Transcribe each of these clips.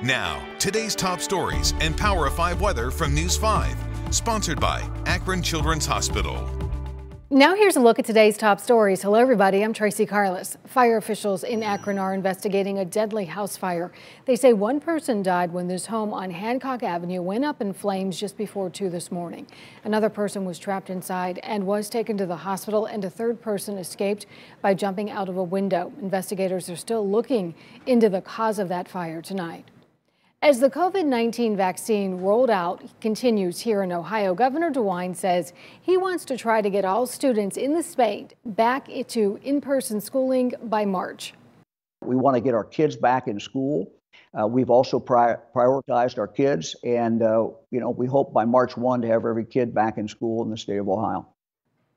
Now, today's top stories and Power of 5 weather from News 5, sponsored by Akron Children's Hospital. Now here's a look at today's top stories. Hello everybody, I'm Tracy Carlos. Fire officials in Akron are investigating a deadly house fire. They say one person died when this home on Hancock Avenue went up in flames just before 2 this morning. Another person was trapped inside and was taken to the hospital, and a third person escaped by jumping out of a window. Investigators are still looking into the cause of that fire tonight. As the COVID-19 vaccine rolled out continues here in Ohio, Governor DeWine says he wants to try to get all students in the state back into in-person schooling by March. We want to get our kids back in school. We've also prioritized our kids, and we hope by March 1 to have every kid back in school in the state of Ohio.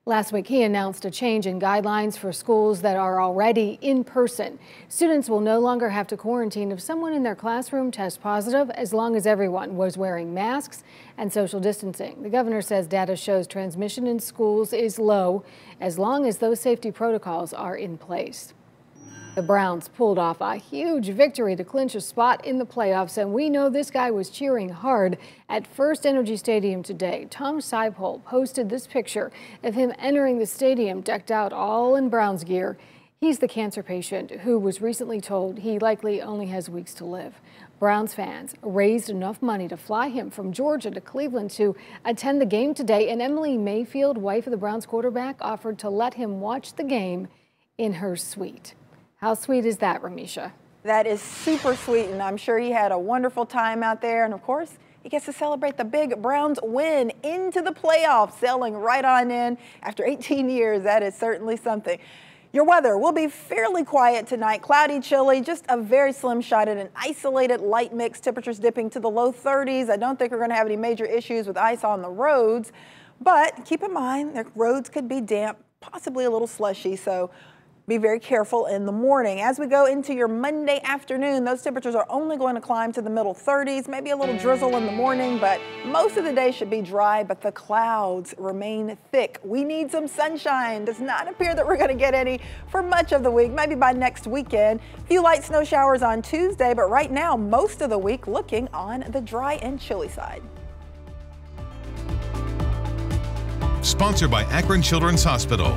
Last week, he announced a change in guidelines for schools that are already in person. Students will no longer have to quarantine if someone in their classroom tests positive, as long as everyone was wearing masks and social distancing. The governor says data shows transmission in schools is low, as long as those safety protocols are in place. The Browns pulled off a huge victory to clinch a spot in the playoffs, and we know this guy was cheering hard at First Energy Stadium today. Tom Seipel posted this picture of him entering the stadium decked out all in Browns gear. He's the cancer patient who was recently told he likely only has weeks to live. Browns fans raised enough money to fly him from Georgia to Cleveland to attend the game today, and Emily Mayfield, wife of the Browns quarterback, offered to let him watch the game in her suite. How sweet is that, Ramisha? That is super sweet, and I'm sure he had a wonderful time out there. And of course, he gets to celebrate the big Browns win into the playoffs, sailing right on in after 18 years. That is certainly something. Your weather will be fairly quiet tonight. Cloudy, chilly, just a very slim shot at an isolated light mix. Temperatures dipping to the low 30s. I don't think we're going to have any major issues with ice on the roads, but keep in mind the roads could be damp, possibly a little slushy, so be very careful in the morning. As we go into your Monday afternoon, those temperatures are only going to climb to the middle 30s, maybe a little drizzle in the morning, but most of the day should be dry, but the clouds remain thick. We need some sunshine. Does not appear that we're going to get any for much of the week, maybe by next weekend. A few light snow showers on Tuesday, but right now, most of the week looking on the dry and chilly side. Sponsored by Akron Children's Hospital.